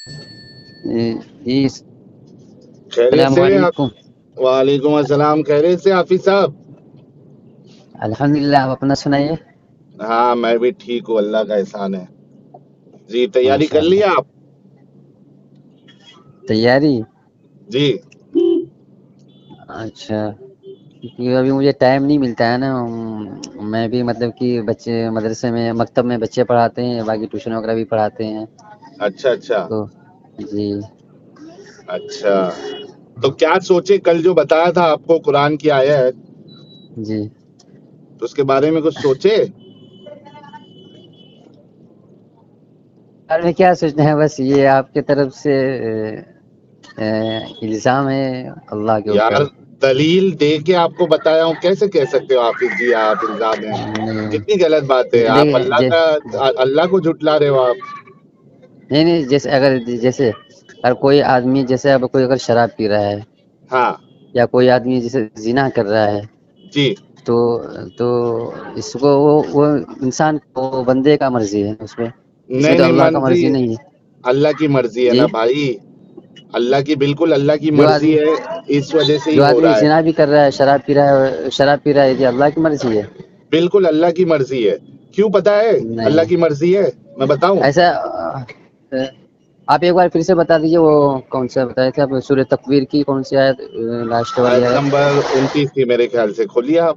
جی خیریت السلام سے آپ؟ علیکم. وعلیکم السلام. خیریت سے حافظ صاحب؟ الحمدللہ. آپ اپنا سنائیے. ہاں میں بھی ٹھیک ہوں، اللہ کا احسان ہے. جی تیاری ماشاء کر لی اللہ. آپ؟ تیاری. جی. اچھا. کیونکہ ابھی مجھے ٹائم نہیں ملتا ہے نا. میں بھی مطلب کہ بچے مدرسے میں مکتب میں بچے پڑھاتے ہیں، باقی ٹیوشن وغیرہ بھی پڑھاتے ہیں. اچھا اچھا تو جی اچھا. تو کیا سوچے، کل جو بتایا تھا آپ کو قرآن کی آیت، جی. تو اس کے بارے میں کچھ سوچے؟ اور میں کیا سوچنا ہے، بس یہ آپ کی طرف سے الزام ہے اللہ کے اوپر. یار دلیل دے کے آپ کو بتایا ہوں، کیسے کہہ سکتے ہو حافظ جی آپ الزام ہیں؟ کتنی غلط بات ہے. آپ اللہ کو جھٹلا رہے ہو آپ. نہیں جیسے اگر کوئی آدمی جیسے اب کوئی اگر شراب پی رہا ہے ہاں یا کوئی آدمی جیسے زنا کر رہا ہے، جی. تو اس کو وہ انسان کو بندے کا مرضی ہے اس میں نہیں تو نہیں، اللہ کا مرضی مرضی نہیں ہے. اللہ کی مرضی ہے جی. نا بھائی. اللہ کی، بالکل اللہ کی جو مرضی آدمی ہے، اس وجہ سے ہی جو ہو آدمی رہا ہے. زنا بھی کر رہا ہے، شراب پی رہا ہے، یہ اللہ کی مرضی ہے. بالکل اللہ کی مرضی ہے. کیوں پتا ہے اللہ نہیں کی مرضی ہے؟ میں بتاؤں. ایسا آپ ایک بار پھر سے بتا دیجیے، وہ کون سا بتایا تھا آپ؟ سورہ تکویر کی کون سی آیت؟ لاسٹ والی آیت آیت. نمبر 29 تھی میرے خیال سے، کھولیے آپ.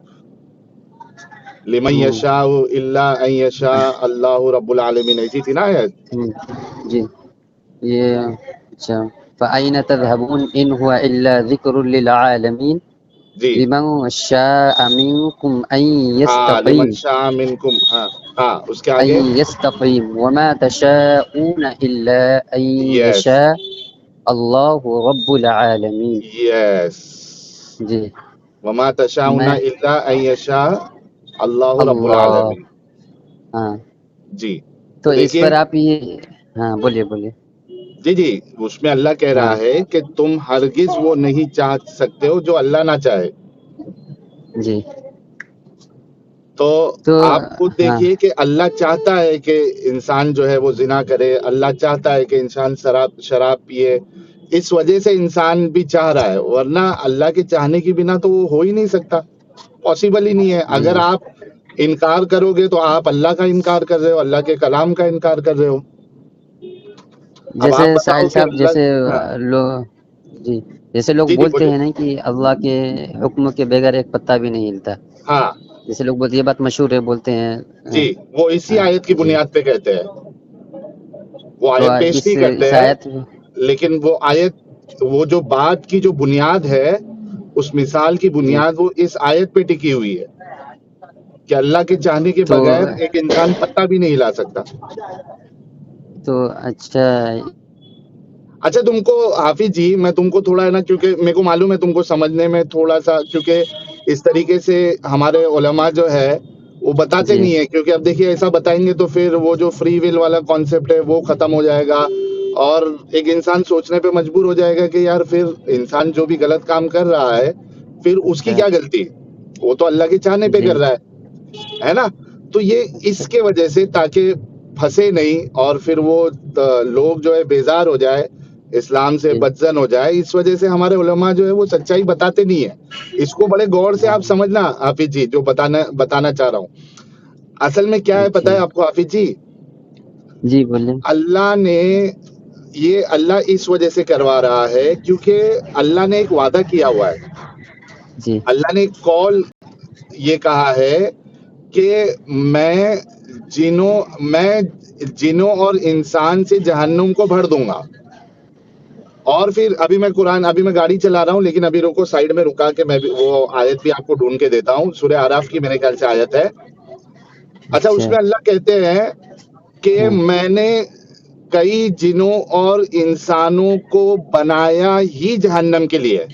لمن یشاء الا ان یشاء اللہ رب العالمین، ایسی تھی نا آیت. جی. یہ اچھا. فَأَيْنَ تَذْهَبُونَ إِنْ هُوَ إِلَّا ذِكْرٌ لِّلْعَالَمِينَ جی. لِمَن شَاءَ مِنكُمْ أَن ہاں لمن يَسْتَقِيمَ شاء منکم. ہاں ہاں، اس کے آگے. وَمَا تَشَاءُونَ إِلَّا أَن یس يَشَاءَ اللَّهُ رَبُّ الْعَالَمِينَ. یس. جی. وما تشاءون میں الا ان یشاء اللہ رب اللہ. العالمین. ہاں. جی. تو اس لیکن پر آپ یہ ہاں بولیے. جی جی، اس میں اللہ کہہ ہاں. رہا ہے کہ تم ہرگز وہ نہیں چاہ سکتے ہو جو اللہ نہ چاہے. جی. تو تو آپ خود ہاں. دیکھیے کہ اللہ چاہتا ہے کہ انسان جو ہے وہ زنا کرے، اللہ چاہتا ہے کہ انسان شراب پیے. اس وجہ سے انسان بھی چاہ رہا ہے، ورنہ اللہ کے چاہنے کی بنا تو وہ ہو ہی نہیں سکتا، پاسبل ہی نہیں ہے. جی. اگر آپ انکار کرو گے تو آپ اللہ کا انکار کر رہے ہو، اللہ کے کلام کا انکار کر رہے ہو. اب جیسے آپ بتاؤ ساحل کہ صاحب، اللہ. جیسے ہاں لوگ جی جیسے لوگ جی جی بولتے بولیے. ہیں نا کہ اللہ کے حکم کے بغیر ایک پتا بھی نہیں ہلتا. ہاں جیسے لوگ بولتے، یہ بات مشہور ہے، بولتے ہیں. جی، وہ اسی آیت کی جی. بنیاد پہ کہتے ہیں. وہ تو آیت پیش نہیں کرتے اس ہیں، آیت لیکن وہ آیت، وہ جو بات کی جو بنیاد ہے، اس مثال کی جی. بنیاد وہ اس آیت پہ ٹکی ہوئی ہے کہ اللہ کے چاہنے کے تو بغیر ایک انسان پتہ بھی نہیں ہلا سکتا. اچھا. اچھا تم کو حافظ جی، میں تم کو تھوڑا ہے نا، کیونکہ میرے کو معلوم ہے تم کو سمجھنے میں تھوڑا سا، کیونکہ اس طریقے سے ہمارے علماء جو ہے وہ بتاتے جی. نہیں ہے. کیونکہ اب دیکھیے ایسا بتائیں گے تو پھر وہ جو فری ول والا کانسیپٹ ہے وہ ختم ہو جائے گا، اور ایک انسان سوچنے پہ مجبور ہو جائے گا کہ یار پھر انسان جو بھی غلط کام کر رہا ہے پھر اس کی کیا غلطی، وہ تو اللہ کے چاہنے پہ جی. کر رہا ہے نا. تو یہ اس کے وجہ سے، تاکہ پھنسے نہیں اور پھر وہ لوگ جو ہے بیزار ہو جائے، اسلام سے جی. بدزن ہو جائے، اس وجہ سے ہمارے علماء جو ہے وہ سچائی بتاتے نہیں ہیں. اس کو بڑے غور سے آپ سمجھنا حافظ جی، جو بتانا چاہ رہا ہوں. اصل میں کیا ہے پتہ اچھا. ہے آپ کو حافظ جی؟ جی بولیں. اللہ نے یہ اللہ اس وجہ سے کروا رہا ہے کیونکہ اللہ نے ایک وعدہ کیا ہوا ہے. جی. اللہ نے ایک قول یہ کہا ہے کہ میں جنوں اور انسان سے جہنم کو بھر دوں گا. اور پھر ابھی میں گاڑی چلا رہا ہوں، لیکن ابھی روکو، سائیڈ میں رکا کے میں بھی وہ آیت بھی آپ کو ڈھونڈ کے دیتا ہوں. سورہ اعراف کی میرے خیال سے آیت ہے. اچھا، اس اچھا. میں اللہ کہتے ہیں کہ ہاں. میں نے کئی جنوں اور انسانوں کو بنایا ہی جہنم کے لیے.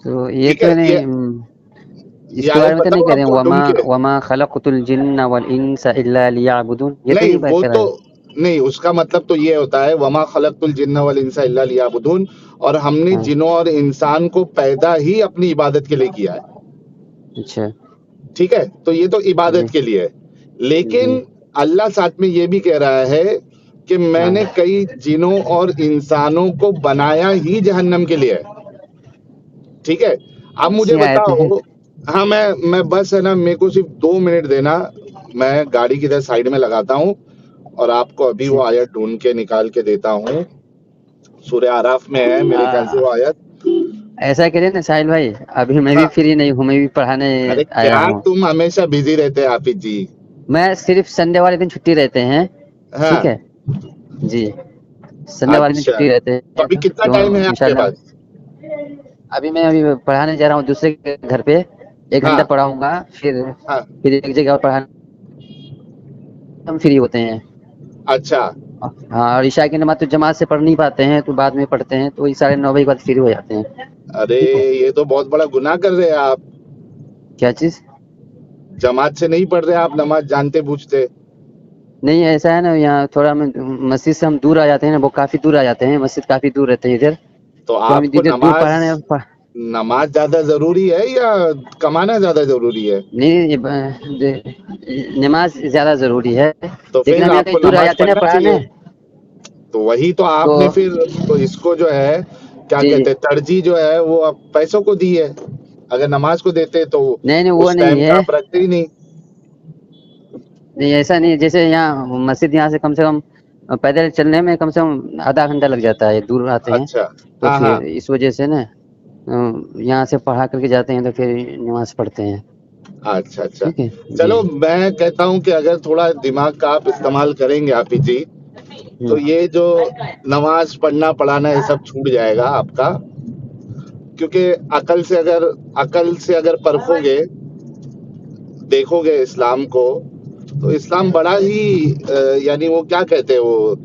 تو یہ ٹھیک ہے، تو یہ نہیں، اس کے بارے آیت میں تو نہیں بتاؤں کہہ آپ رہے ہیں کو ڈھونڈ کے. وما خلقت الجن والانس الا لیعبدون، یہ تو نہیں نہیں وہ کہہ رہا تو ہے. نہیں، اس کا مطلب تو یہ ہوتا ہے وما خلقت الجن والانس الا لیعبدون، اور ہم نے ہاں. جنوں اور انسان کو پیدا ہی اپنی عبادت کے لیے کیا ہے. اچھا. ٹھیک ہے، تو یہ تو جی. عبادت کے لیے ہے. جی. لیکن اللہ ساتھ میں یہ بھی کہہ رہا ہے کہ میں ہاں نے کئی جنوں اور انسانوں کو بنایا ہی جہنم کے لیے ہے. ٹھیک ہے, اب مجھے اچھی آیتیں ہیں. بتاؤ. ہاں میں بس ہے نا, میرے کو صرف 2 منٹ دینا, میں گاڑی کی ادھر سائڈ میں لگاتا ہوں اور آپ کو ابھی وہ آیت ڈھونڈ کے نکال کے دیتا ہوں. سورہ آراف میں ہے میرے خیال سے وہ آیت. ایسا کرے نا ساحل بھائی, ابھی میں بھی ہاں, فری نہیں ہوں, میں بھی پڑھانے ارے آیا کیا ہوں. تم ہمیشہ بزی رہتے ہیں حافظ جی. میں صرف سنڈے والے دن چھٹی رہتے ہیں. ہاں, ٹھیک ہے جی, سنڈے والے دن اچھا, چھٹی رہتے تو ہیں ابھی کتنا تو ٹائم ہے آپ کے انشاءاللہ. پاس؟ ابھی میں پڑھانے جا رہا ہوں دوسرے کے گھر پہ, 1 گھنٹہ ہاں پڑھاؤں گا, پھر ہاں, ایک جگہ اور پڑھانے ہم فری ہوتے ہیں. اچھا. ہاں, اور عشاء کی نماز تو جماعت سے پڑھ نہیں پاتے ہیں تو بعد میں پڑھتے ہیں, تو 9:30 بجے بعد فری ہو جاتے ہیں. ارے ٹھیک ہے, یہ تو بہت بڑا گناہ کر رہے ہیں آپ. کیا چیز؟ جماعت سے نہیں پڑھ رہے آپ نماز جانتے بوجھتے. نہیں ایسا ہے نا, یہاں تھوڑا مسجد سے ہم دور آ جاتے ہیں نا, وہ کافی دور آ جاتے ہیں, مسجد کافی دور رہتے ہیں ادھر, تو ہم آپ کو ادھر دور پڑھانے. نماز زیادہ ضروری ہے یا کمانا زیادہ ضروری ہے؟ نہیں, نماز زیادہ ضروری ہے, تو لیکن پھر ہم یہاں آپ کہیں کو دور آ نماز جاتے ہیں نا پڑھنا پڑھانے. چاہیے. تو وہی تو آپ تو نے پھر تو اس کو جو ہے کیا جی جی, کہتے ہیں, ترجیح جو ہے وہ آپ پیسوں کو دی ہے. اگر نماز کو دیتے تو نہیں نہیں وہ اس ٹائم نہیں کا ہے, آپ رکھتے ہی نہیں. نہیں ایسا نہیں, جیسے یہاں مسجد یہاں سے کم سے کم پیدل چلنے میں کم سے کم آدھا گھنٹہ لگ جاتا ہے, دور آتے ہیں اچھا, تو ہاں ہاں, پھر اس وجہ سے نا یہاں سے پڑھا کر کے جاتے ہیں تو پھر نماز پڑھتے ہیں. اچھا اچھا. ٹھیک ہے جی. چلو میں کہتا ہوں کہ اگر تھوڑا دماغ کا آپ استعمال کریں گے حافظ جی, تو یہ جو نماز پڑھنا پڑھانا یہ سب چھوٹ جائے گا آپ کا. کیونکہ عقل سے اگر پرکھو گے, دیکھو گے اسلام کو, تو اسلام بڑا ہی یعنی وہ کیا کہتے ہیں, وہ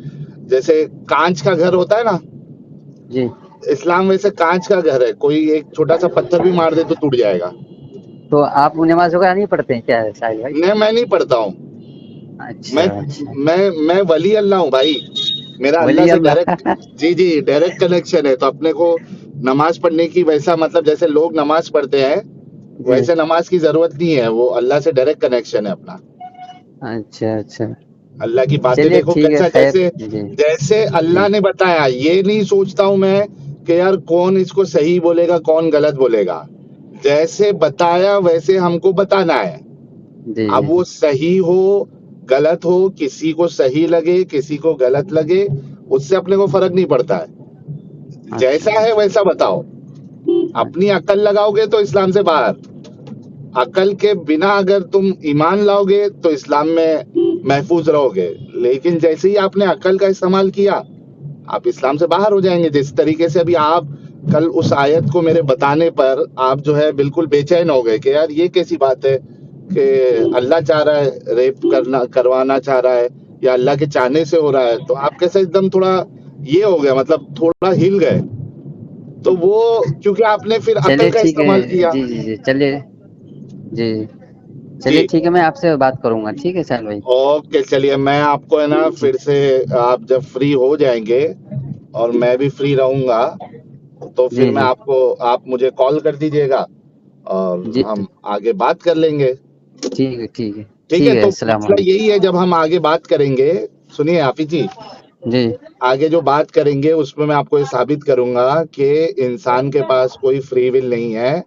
جیسے کانچ کا گھر ہوتا ہے نا, جی, اسلام ویسے کانچ کا گھر ہے, کوئی ایک چھوٹا سا پتھر بھی مار دے تو ٹوٹ جائے گا. تو آپ نماز وغیرہ نہیں پڑھتے ہیں کیا ساحل بھائی؟ میں نہیں پڑھتا ہوں. میں اچھا اچھا, میں ولی اللہ ہوں بھائی, میرا اللہ ولی سے ڈائریکٹ, اللہ. جی جی ڈائریکٹ کنیکشن ہے. تو اپنے کو نماز پڑھنے کی ویسا مطلب جیسے لوگ نماز پڑھتے ہیں جی, ویسے نماز کی ضرورت نہیں ہے, وہ اللہ سے ڈائریکٹ کنیکشن ہے اپنا. اچھا اچھا, اللہ کی باتیں چلیے دیکھو ٹھیک ہے, کیسا, خیر. جیسے جی جیسے جی, اللہ نے بتایا, یہ نہیں سوچتا ہوں میں کہ یار کون اس کو صحیح بولے گا کون غلط بولے گا. جیسے بتایا ویسے ہم کو بتانا ہے. جی اب وہ صحیح ہو غلط ہو, کسی کو صحیح لگے کسی کو غلط لگے, اس سے اپنے کو فرق نہیں پڑتا ہے. اچھا جیسا ہے ویسا بتاؤ. اپنی عقل لگاؤ گے تو اسلام سے باہر, عقل کے بنا اگر تم ایمان لاؤ گے تو اسلام میں محفوظ رہو گے. لیکن جیسے ہی آپ نے عقل کا استعمال کیا آپ اسلام سے باہر ہو جائیں گے. جس طریقے سے ابھی آپ کل اس آیت کو میرے بتانے پر آپ جو ہے بالکل بے چین ہو گئے کہ یار یہ کیسی بات ہے کہ اللہ چاہ رہا ہے ریپ کروانا چاہ رہا ہے یا اللہ کے چاہنے سے ہو رہا ہے. تو آپ کیسے ایک دم تھوڑا یہ ہو گیا, مطلب تھوڑا ہل گئے. تو وہ کیونکہ آپ نے پھر عقل چلیے کا ٹھیک ہے. استعمال کیا. جی جی جی, چلیے جی, چلیے جی ٹھیک ہے, میں آپ سے بات کروں گا. ٹھیک ہے ساحل بھائی, اوکے, چلیے میں آپ کو ہے نا جی پھر سے, آپ جب فری ہو جائیں گے اور میں بھی فری رہوں گا تو پھر جی میں جی آپ مجھے کال کر دیجیے گا اور جی, ہم آگے بات کر لیں گے. ٹھیک ہے ٹھیک ہے ٹھیک ہے, تو السلام مسئلہ علیکم. یہی ہے جب ہم آگے بات کریں گے, سنیے حافظ جی, جی آگے جو بات کریں گے اس میں آپ کو یہ ثابت کروں گا کہ انسان کے پاس کوئی فری ول نہیں ہے.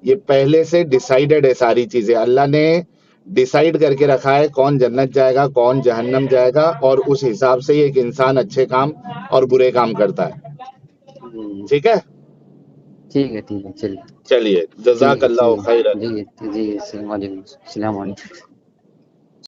یہ پہلے سے ڈیسائیڈڈ ہے ساری چیزیں, اللہ نے ڈیسائیڈ کر کے رکھا ہے کون جنت جائے گا کون جہنم جائے گا, اور اس حساب سے ہی ایک انسان اچھے کام اور برے کام کرتا ہے. ٹھیک ہے, ٹھیک ہے ٹھیک ہے, چلیے چلیے ٹھیک جزاک ہے اللہ ٹھیک خیر. ہے, جی جی, السلام علیکم, السلام علیکم.